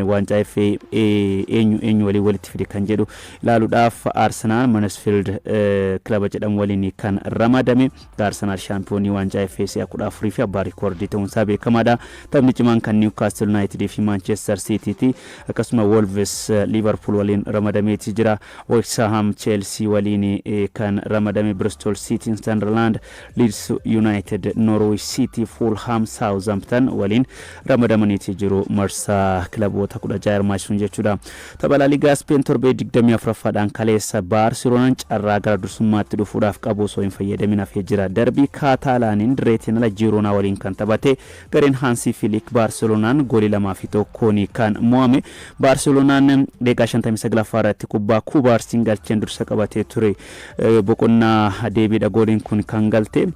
waancaa FA eenyu walii walitti fide kan jedhu ilaaluudhaaf Arsenal Mansfield kilaba jedhamu waliin kan ramadame. Arsenal shaampiyoonii waancaa FA si'a 14 fi abbaa rikoordii ta'uun isaa beekamaadha. Taphni cimaan kan Newcastle United fi Manchester City ti akkasuma Wolves Liverpool waliin ramadameeti jira. West Ham Chelsea waliin kan ramadame. Bristol City Sunderland Leeds United Norwich City Fulham Southampton waliin ramadamaniiti jiru. Marsa kilaboota 16 hirmaachisuun jechuudha. Tapha La Liga Spain torbee 24ffaadhaan kaleessa Barcelonaan carraa gara dursummaatti dhufuudhaaf qabu osoo hin fayyadamin hafee jira. Darbii Kaataalaaniin Direetiin la Girona waliin kan taphate gareen Hansi Flick Barcelonaan goolii 2-1 kan mo'ame. Barcelonaan daqiiqaa 59 irratti kubbaa Kubaarsiin galcheen dursa qabatee ture. Boqonnaa deebiidha gooliin kun kan galte.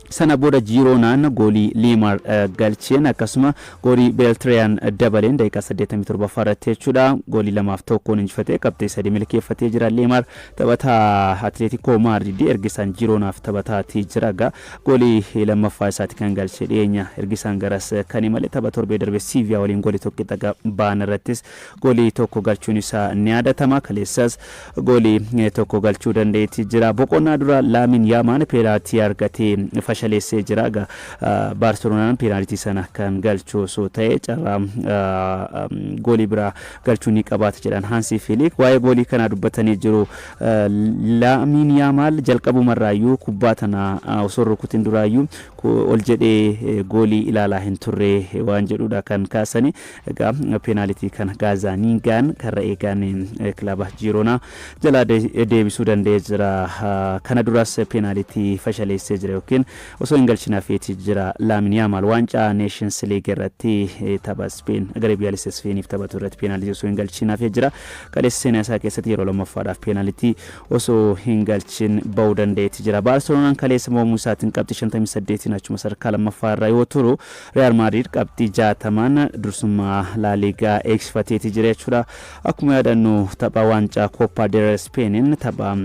Sana booda Gironaan goolii Lemar galcheen akkasuma goolii Beltran dabaleen daqiiqaa 87 irratti jechuudha. Goolii 2-1 injifatee qabxii 3 milkeeffatee jira. Lemar taphataa Atletico Madrid ergisaan Gironaaf taphataatii jira. Goolii lammaffaa isaati kan galchee dhiyeenya ergisaan garas kan imale tapha torbee darbe Sevilla waliin goolii tokko baan irrattis goolii tokko galchuun isaa ni yaadatama. Kaleessas goolii tokko galchuu dandeetii jira. Boqonnaa dura Lamine Yamal penaltii argatee shaleessee jira. Barcelonaan penaltii sana kan galchuu osoo ta'e carraa goolii biraa galchuu ni qabaata jedhan Hansi Flick. Waa'ee goolii kana dubbatanii jiru. Lamine Yamal jalqabumarraayyuu kubbaa tana osoo rukutin duraayyuu ol jedhee goolii ilaalaa hin turre waan jedhuudha kan kaasani. Egaa penaltii kan Gazzanigaan karra eegaan kilaba Girona jala deebisuu danda'ee jira. Kana duras penaltii fashaleessee jira yookiin osoo hin galchinaafeeti jira. Lamine Yamal waancaa Nations League irratti tapha Spain garee biyyaalessa Spainiif taphatu irratti penaltii osoo hin galchinaafee jira. Kaleessa seenaa isaa keessatti yeroo lammaffaadhaaf penaltii osoo hin galchin ba'uu dandeetti jira. Barcelonaan kaleessa mo'amuu isaatiin qabxii 58 achuma sadarkaa lammaffaa irra yoo turu Real Madrid qabxii 60 dursummaa La Liga eegsifateeti jira jechuudha. Akkuma yaadannu tapha waancaa Copa del Spainin tapha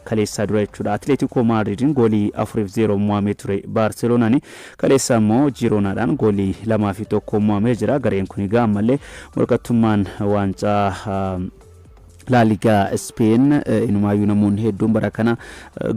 kaleessaa dura jechuudha. Atletico Madridin goolii 4-0 mo'amee ture. Barcelonaan kaleessa immoo Gironaadhaan goolii 2-1 mo'amee jira. Gareen kun egaa ammallee morkattummaan waancaa La Liga Spain inumayyuu namoonni hedduun bara kana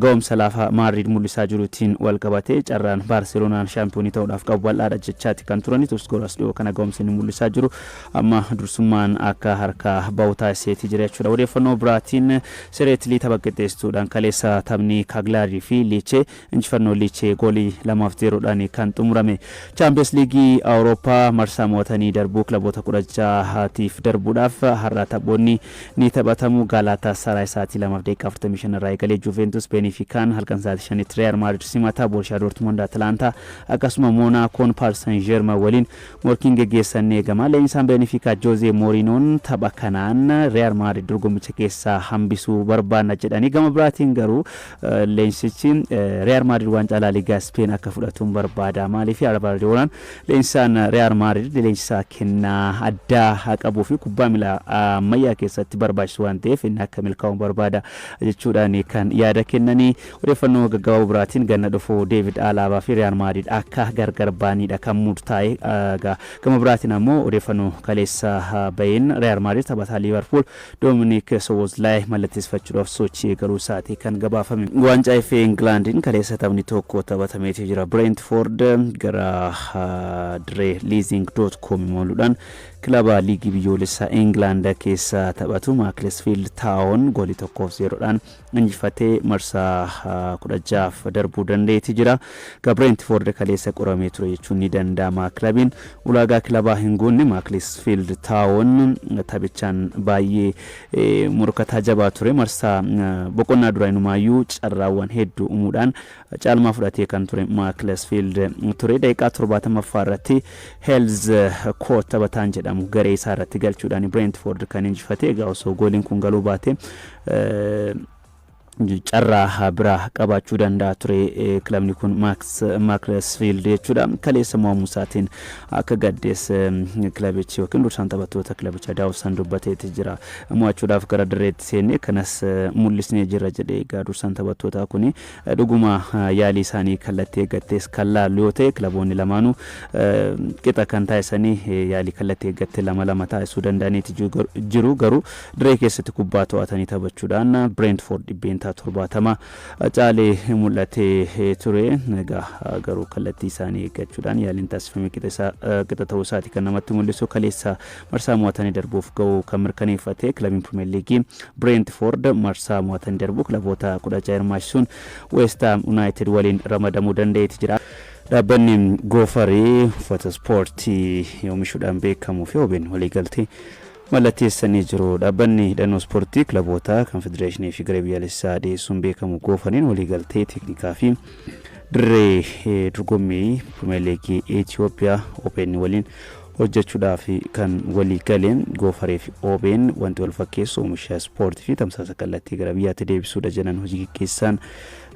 ga'umsa lafa Madrid mul'isaa jiruutiin wal qabatee carraan Barcelonaan shaampiyoonii ta'uudhaaf qabu bal'aadha jechaati kan turani. Goolaas dhiyoo kana ga'umsa inni mul'isaa jiru amma dursummaan akka harka bahu taasiseeti jira jechuudha. Odeeffannoo biraatiin Sereetilii tapha qixxeessituudhaan kaleessa taphni Cagliari fi Lecce injifannoo Lecce goolii 2-0dhaan kan xumurame. Champions League Awurooppaa marsaa mo'atanii darbuu kilaboota 16tiif darbuudhaaf har'a taphoonni ni taphatamu. Galatasaray sa'aatii 2:45 irraa eegalee Juventus Benfica halkan sa'aatii 5 Real Madrid simata Borussia Dortmund Atalanta akkasuma Monaco Paris Saint-Germain waliin morkiin geggeessan eegama. Leenjisaan Benfica Jose Mourinhoon tapha kanaan Real Madrid dorgommicha keessaa hambisuu barbaanna jedhanii gama biraatiin garuu leenjisichi Real Madrid waancaa La Liga Spain akka fudhatuun barbaada. Maaliif Alvaro leenjisaan Real Madrid leenjisaa kennaa addaa qabuu fi kubbaa miilaa ammayyaa keessatti barbaachisu waan ta'eef inni akka milkaa'uun barbaada jechuudhaan kan yaada kennanii. Odeeffannoo gaggabaaboo biraatiin ganna dhufu David Alaba fi Real Madrid akka gargar baanidha kan murtaa'e. Gama biraatiin ammoo odeeffannoo kaleessa bahin Real Madrid taphataa Liverpool Dominic Szoboszlai mallatteeffachuudhaaf sochii eegaluu isaatii kan gabaafame. Waancaa FA Englandin kaleessa taphni tokko taphatameetii jira. Brentford gara Leasing.com imaluudhaan kilaba liigii biyyoolessaa England keessa taphatu Macclesfield Town goolii 1-0dhaan injifatee marsaa 16 darbuu dandeetti jira. Brentford kaleessa qoramee ture jechuun ni danda'ama. Kilabiin ulaagaa kilabaa hin guunne Macclesfield Town taphichaan baay'ee morkataa jabaa ture. Marsaa boqonnaa dura inumaayyuu carraawwan hedduu uumuudhaan caalmaa fudhatee kan ture Macclesfield ture. Daqiiqaa 70ffaa irratti Hells Court taphataan jedhamu garee isaa irratti galchuudhaan Brentford kan injifate. Egaa osoo gooliin kun galuu baate carraa biraa qabaachuu danda'a ture kilabni kun Macclesfield jechuudha. Kaleessa Mohaammed Saatiin akka gaddees kilabichi yookiin dursaan taphattoota kilabicha daawwasan dubbateeti jira. Mo'achuudhaaf gara dirreetti seenne kanas mul'isnee jirra jedhee egaa dursaan taphattoota kuni dhuguma yaalii isaanii kallattii eeggattees kan laallu yoo ta'e kilaboonni lamaanuu qixa kan taasisanii yaalii kallattii eeggattee lama taasisuu danda'aniiti jiru. Garuu dirree keessatti kubbaa to'atanii taphachuudhaan Brentford dhibbeentaa 70 caalee mul'atee ture. Egaa garuu kallattii isaanii eeggachuudhaan yaaliin taasifame qixa ta'uu isaati kan namatti mul'isu. Kaleessa marsaa mo'atanii darbuuf ga'uu kan mirkaneeffate kilabiin Premier League Brentford marsaa mo'atanii darbu kilaboota 16 hirmaachisuun West Ham United waliin ramadamuu danda'eeti jira. Dhaabbanni Goofarii uffata ispoortii oomishuudhaan beekamuu fi OBN waliigaltee mallatteessanii jiru. Dhaabbanni hidhannoo ispoortii kilaboota konfedereeshinii fi garee biyyaalessaa dhiyeessuun beekamu Goofariin waliigaltee teeknikaa fi dirree dorgommii Premier League Itoophiyaa OBN waliin hojjechuudhaaf kan walii galeen Goofarii fi OBN wanti wal fakkeessu oomisha ispoortii fi tamsaasa kallattii gara biyyaatti deebisuudha jedhan hojii keessaan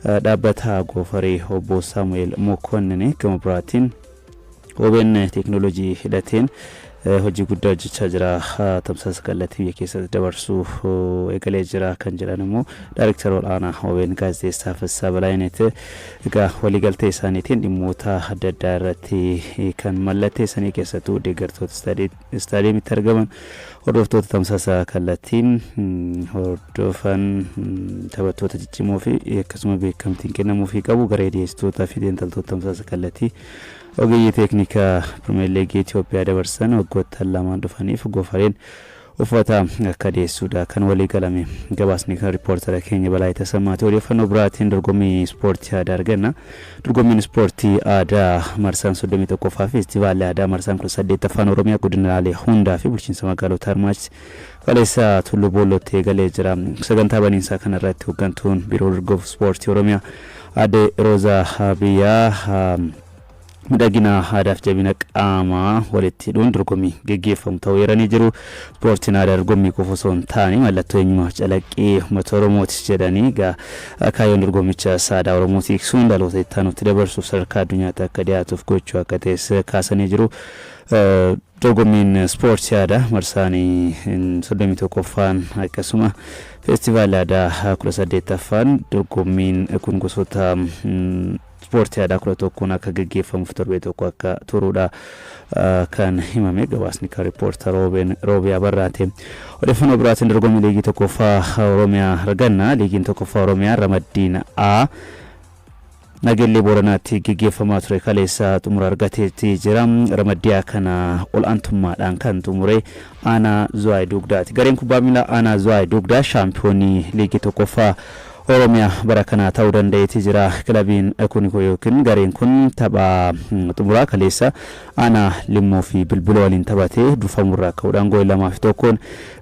dhaabbata Goofarii obbo Saamu'eel Mokonnin gama biraatiin OBN teeknooloojii hidhateen hojii guddaa hojjechaa jira. Tamsaasa kallattii biyya keessatti dabarsuu eegalee jira kan jedhan immoo daayirektara olaanaa OBN gaazexeessaa Fassaa Balaayineet egaa waliigaltee isaaniitiin dhimmoota adda addaa irratti kan mallatteessanii keessattuu deeggartoota istaadiyeemitti argaman hordoftoota tamsaasa kallattiin hordofan taphattoota ciccimoo fi akkasuma beekamtiin kennamuufii qabu garee dhiyeessitootaa fi xiinxaltoota tamsaasa kallattii ogeeyyii teeknikaa Premier League Itoophiyaa dabarsan waggoottan lamaan dhufaniif Goofariin uffata akka dhiyeessuudha kan walii galame. Gabaasni kan riippoortara keenya Balaa Tasammaati odeeffannoo biraatiin dorgommii ispoortii aadaa arganna. Dorgommiin ispoortii aadaa marsaan 31ffaa feestivaalii aadaa marsaan 18ffaan Oromiyaa godinaalee hundaa fi bulchiinsa magaalota hirmaachise kaleessa Tulluu Boollootti eegalee jira. Sagantaa baniinsaa kanarratti hooggantuun biiroo dorgommii ispoortii Oromiyaa Aadde Roozaa Biyyaa midhagina aadaaf jabina qaamaa walitti hidhuun dorgommii geggeeffamu ta'uu eeranii jiru. Ispoortiin aadaa dorgommii qofa osoo hin taane mallattoo eenyummaa calaqqee uummata Oromooti jedhanii kaayyoon dorgommicha aadaa Oromoo tiksuun dhaloota itti aanutti dabarsuuf sadarkaa addunyaatti akka dhiyaatuuf gochuu akka ta'es kaasanii jiru. Dorgommiin ispoortii aadaa marsaanii 31ffaan akkasuma feestivaalii aadaa 18ffaan dorgommiin kun gosoota ispoortii aadaa 11 akka geggeeffamuuf torbee tokko akka turuudha kan himame. Gabaasni kan riippoortara Roobiyaa Barraate. Odeeffannoo biraatiin dorgommii liigii tokkoffaa Oromiyaa arganna. Liigiin tokkoffaa Oromiyaa Ramaddiin A Nageellee Booranaatti geggeeffamaa ture kaleessa xumura argateetti jira. Ramaddiyaa kana ol aantummaadhaan kan xumure Aanaa Zuwaay Dugdaati. Gareen kubbaa miilaa Aanaa Zuwaay Dugdaa shaampiyoonii liigii tokkoffaa Oromiyaa bara kana ta'uu danda'eeti jira. Kilabiin kun yookiin gareen kun tapha xumuraa kaleessa Aanaa Limmoo fi Bilbiloo waliin taphatee durfamurraa ka'uudhaan goolii 2-1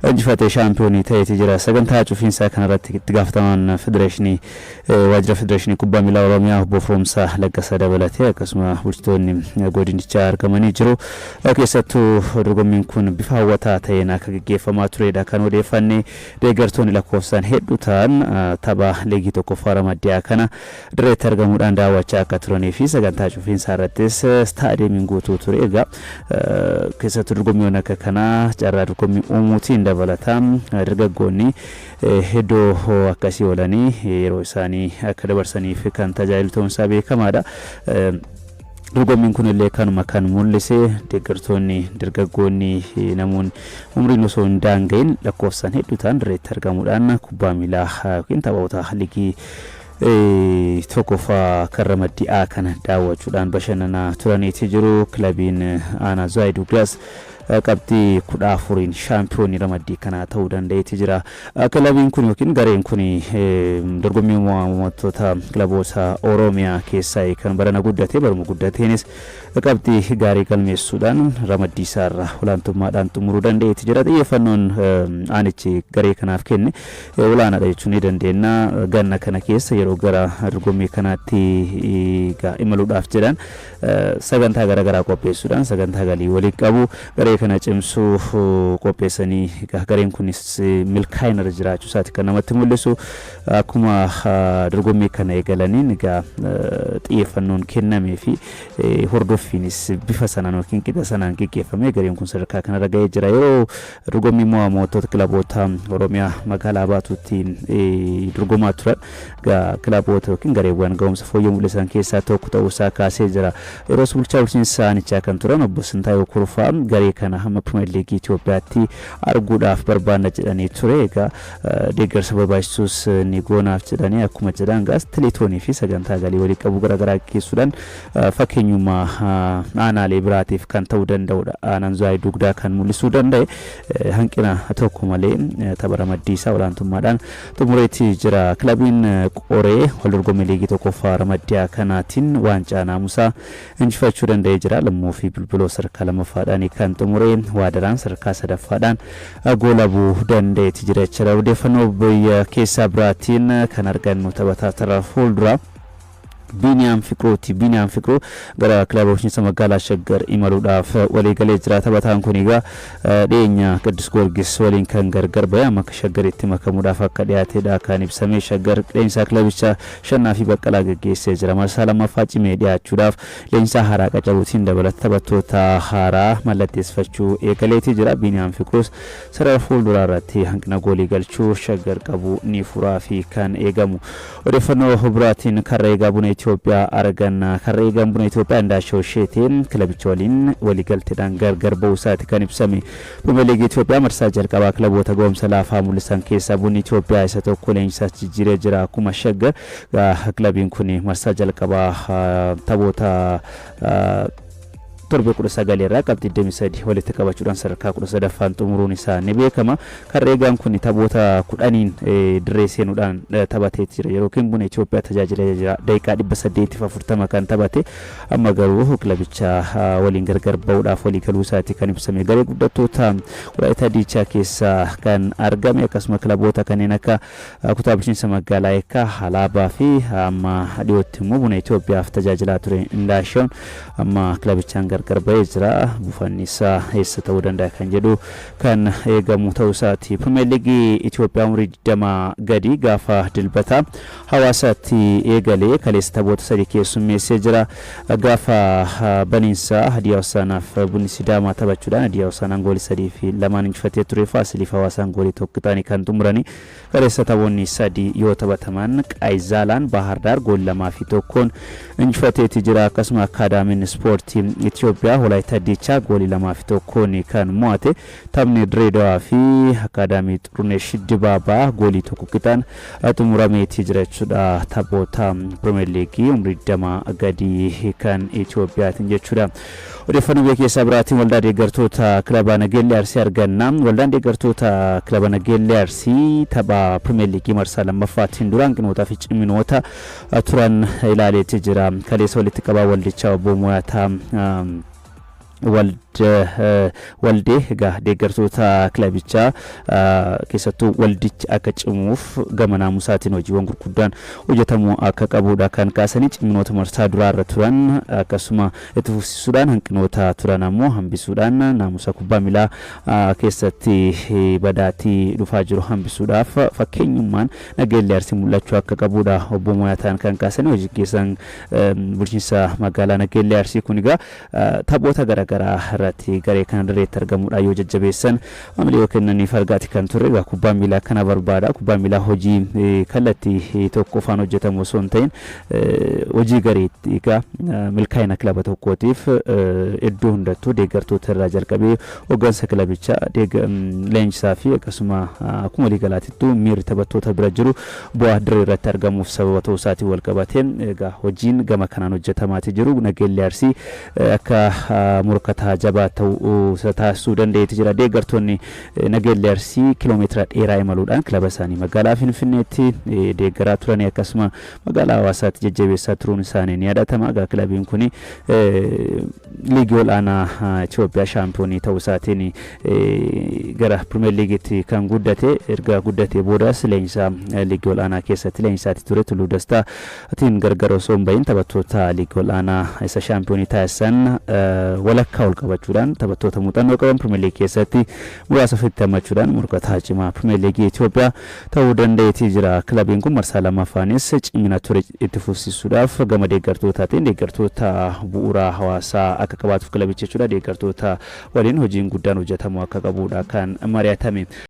injifatee shaampiyoonii ta'eeti jira. Sagantaa cufiinsaa kanarratti itti gaafatamaan federeeshinii waajjira federeeshinii kubbaa miilaa Oromiyaa obbo Firoomsaa Laggasaa dabalatee akkasuma bulchitoonni godinichaa argamanii jiru. Keessattuu dorgommiin kun bifa hawwataa ta'een akka geggeeffamaa turedha kan odeeffanne. Deeggartoonni lakkoofsaan hedduu ta'an tapha liigii tokkoffaa Ramaddiyaa kana dirreetti argamuudhaan daawwachaa akka turanii fi sagantaa cufiinsaa irrattis istaadiyeemiin guutuu ture. Egaa keessattuu dorgommiiwwan akka kanaa carraa dorgommii uumuutiin dabalataa dargaggoonni hedduu akkasii oolanii yeroo isaanii akka dabarsaniif kan tajaajilu ta'uun isaa beekamaadha. Dorgommiin kun illee kanuma kan mul'ise deeggartoonni dargaggoonni namoonni umriin osoo hin daanga'in lakkoofsaan hedduu ta'an dirreetti argamuudhaan kubbaa miilaa yookiin taphoota liigii tokkoffaa kan Ramaddiyaa kana daawwachuudhaan bashannanaa turaniiti jiru. Kilabiin Aanaa Zuwaay Dugdaas qabxii 14 shaampiyoonii Ramaddii kana ta'uu danda'eeti jira. Kilabiin kun yookiin gareen kun dorgommii mo'attoota kilaboota Oromiyaa keessaa kan barana guddate baruma guddateenis qabxii gaarii galmeessuudhaan Ramaddii isaarraa olaantummaadhaan xumuruu danda'eeti jira. Xiyyeeffannoon aanichi garee kanaaf kenne olaanaadha jechuun ni dandeenya. Ganna kana keessa yeroo gara dorgommii kanaatti imaluudhaaf jedhan sagantaa garaagaraa qopheessuudhaan sagantaa galii walii qabu garee garee kana cimsuu qopheessanii gareen kunis milkaa'ina irra jiraachuu isaati kan namatti mul'isu akkuma dorgommii kana eegalaniin egaa xiyyeeffannoon kennamee fi hordoffiinis bifa sanaan yookiin qixa sanaan gaggeeffamee gareen kun sadarkaa kanarra ga'ee jira yeroo dorgommii mo'amootota kilaboota Oromiyaa magaalaa Baatuuttiin dorgomaa turan kilaboota yookiin gareewwan ga'umsa fooyyee mul'isan keessaa tokko ta'uu isaa kaasee jira yeroo bulchaa bulchiinsa aanichaa kan turan obbo Sintaayoo Kurfaa garee kana hamma Pirimeer Liigii Itoophiyaatti arguudhaaf barbaanna jedhanii ture egaa deeggarsa barbaachisus ni goonaaf jedhanii akkuma jedhan gaas Teleetoonii fi sagantaa galii walii qabu garaagaraa keessuudhaan fakkeenyummaa aanaalee biraatiif kan ta'uu danda'udha aanaan Zuwaayii Dugdaa kan mul'isuu danda'e hanqina tokko malee tapha ramaddiisaa olaantummaadhaan xumureetti jira kilabiin Qoree wal dorgommii liigii tokkoffaa ramaddiyaa kanaatiin waancaa naamusaa injifachuu danda'ee jira lammuu fi bilbiloo sadarkaa lammaffaadhaan kan xumuree waadaraan sadarkaa sadaffaadhaan goolabuu danda'eeti jira jechuudha odeeffannoo biyya keessaa biraatiin kan argannu taphataa taraa fuulduraa Biniam Fiqruu gara kilaba bulchiinsa magaalaa Shaggar imaluudhaaf walii galee jira taphataan kun egaa dhiyeenya Qiddus Goorgis waliin kan gargar ba'e amma Shaggaritti makamuudhaaf akka dhiyaateedha kan ibsamee Shaggar leenjisaa kilabicha Shannaa fi Baqqalaa gaggeessee jira marsaa lammaffaa cimee dhiyaachuudhaaf leenjisaa haaraa qacaruutiin dabalata taphattoota haaraa mallatteessifachuu eegaleetii jira Biniam Fiqruus sarara fuulduraa irratti hanqina goolii galchuu Shaggar qabu ni furaa fi kan eegamu odeeffannoo biraatiin karra eegaa buna Itoophiyaa arganna karra eegaan buna Itoophiyaa Indaashoo Sheetiin kilabicha waliin waliigalteedhaan gargar ba'uu isaati kan ibsame Pirimeer Liigii Itoophiyaa marsaa jalqabaa kilaboota ga'umsa laafaa mul'isan keessaa bunni Itoophiyaa isa tokko leenjisaa jijjiiree jira akkuma Shaggar kilabiin kun marsaa jalqabaa taphoota torbe 19 irraa qabxii 23 walitti qabachuudhaan sadarkaa 13ffaan xumuruun isaa ni beekama karra eegaan kun taphoota 10 dirree seenuudhaan taphatee jira yeroo buna Itoophiyaa tajaajilee jira daqiiqaa 840 kan taphate amma garuu kilabicha waliin gargar ba'uudhaaf walii galuu isaati kan ibsame garee guddattoota Walaayittaa Diichaa keessaa kan argame akkasuma kilaboota kanneen akka kutaa bulchiinsa magaalaa Eekkaa Halaabaa fi amma dhiyootti immoo buna Itoophiyaaf tajaajilaa ture Indaashoon amma kilabichaan gargar ba'ee jira buufanni isaa eessa ta'uu danda'a kan jedhu kan eegamu ta'uu isaati Pirimeer Liigii Itoophiyaa umurii 20 gadi gaafa dilbata hawaasaatti eegalee kaleessa taphoota sadii keessummeessee jira gaafa baniinsaa Hadiyaa Hosaanaaf bunni Sidaamaa taphachuudhaan Hadiyaa Hosaanaan goolii 3 fi 2 injifatee ture Faasiliif Hawaasaan goolii 1 ta'anii kan xumuranii kaleessa taphoonni sadii yoo taphataman Qaayizaalaan Bahar Daar goolii 2 fi 1 injifateeti jira akkasuma Akaadaamiin Ispoortii Itoophiyaa Walaayittaa Diichaa goolii 2 fi 1 kan mo'ate taphni Direedawaa fi Akaadaamii Xuruneesh Dibaabaa goolii 1 qixaan xumurameeti jira jechuudha taphoota Pirimeer Liigii umurii 20 gadi kan Itoophiyaatiin jechuudha odeeffannoo biyya keessaa biraatiin waldaa deeggartoota kilaba Nageellee Arsii arganna waldaan deeggartoota kilaba Nageellee Arsii tapha Pirimeer Liigii marsaa lammaffaatiin duraan qinootaa fi ciminoota turan ilaaleeti jira kaleessa walitti qabaa waldichaa obbo Mo'ataa waldee egaa deeggartoota kilabichaa keessattuu waldichi akka cimuuf gama naamusaatiin hojiiwwan gurguddaan hojjetamuu akka qabuudha kan kaasanii ciminoota marsaa duraarra turan akkasuma itti fufsiisuudhaan hanqinoota turan ammoo hambisuudhaan naamusa kubbaa miilaa keessatti badaatii dhufaa jiru hambisuudhaaf fakkeenyummaan Nageellee Arsii mul'achuu akka qabuudha obbo Mo'ataan kan kaasanii hojii keessan bulchiinsa magaalaa Nageellee Arsii kun egaa taphoota garaagaraa irratti garee kan irratti argamuudha yoo jajjabeessan amalee yoo kennaniif argaati kan turre egaa kubbaa miilaa kana barbaada kubbaa miilaa hojii kallattii tokko faan hojjetamu osoo hin ta'in hojii gareetti egaa milkaa'ina kilaba tokkootiif iddoo hundattuu deeggartoota irraa jalqabee hoggansa kilabichaa leenjisaa fi akkasuma akkuma waliigalaatittuu miirri taphattoota bira jiru bu'aa dirree irratti argamuuf sababa ta'uu isaatiin wal qabateen egaa hojiin gama kanaan hojjetamaati jiru Nageellee Arsii akka morkataa jabaa ta'uu taasisuu dandeetti jira deeggartoonni Nageellee Arsii kiiloomeetira dheeraa imaluudhaan kilaba isaanii magaalaa Finfinneetti deeggaraa turan akkasuma magaalaa Hawaasaatti jajjabeessaa turuun isaanii ni yaadatama egaa kilabiin kun liigii olaanaa Itoophiyaa shaampiyoonii ta'uu isaatiin gara Pirimeer Liigiitti kan guddate erga guddatee boodas leenjisaa liigii olaanaa keessatti leenjisaatti ture Tulluu Dastaatiin gargar osoo hin bahin taphattoota liigii olaanaa isa shaampiyoonii taasisan walakkaa harka ol qabachuudhaan taphattoota muuxannoo qaban Premier League keessatti muraasa ofitti hammachuudhaan morkataa cimaa Premier League Itoophiyaa ta'uu dandeettii jira. Kilabiin kun marsaa lamaffaanis cimina ture itti fufsiisuudhaaf gama deeggartootaatiin deeggartoota bu'uuraa hawaasaa akka qabaatuuf kilabichi jechuudha. Deeggartoota waliin hojiin guddaan hojjetamuu akka qabuudha kan mari'atame.